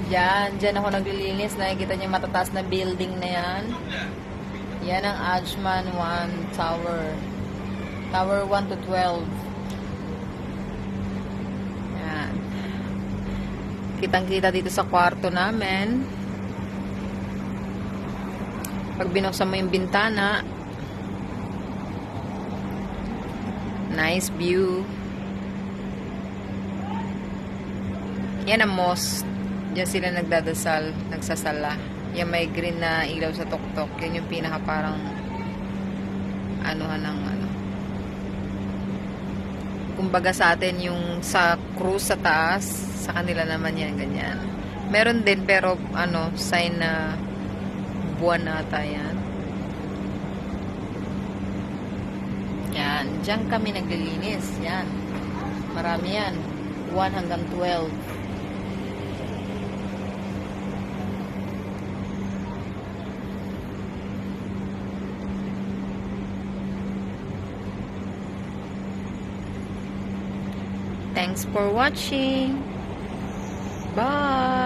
Dyan ako naglilinis. Nakikita niyo matataas na building na yan. Yan ang Ajman 1 Tower. Tower 1 to 12. Yan. Kitang-kita dito sa kwarto namin. Pag binuksan mo yung bintana, nice view. Yan ang mosque. Diyan sila nagdadasal, nagsasala. Yan may green na ilaw sa tuktok. Yan yung pinaka parang anuhan ng ano. Kumbaga sa atin yung sa cruise sa taas, sa kanila naman yan, ganyan. Meron din pero ano, sign na buwan nata yan. Yan, diyan kami naglilinis. Yan. Marami yan. 1 hanggang 12. Thanks for watching. Bye.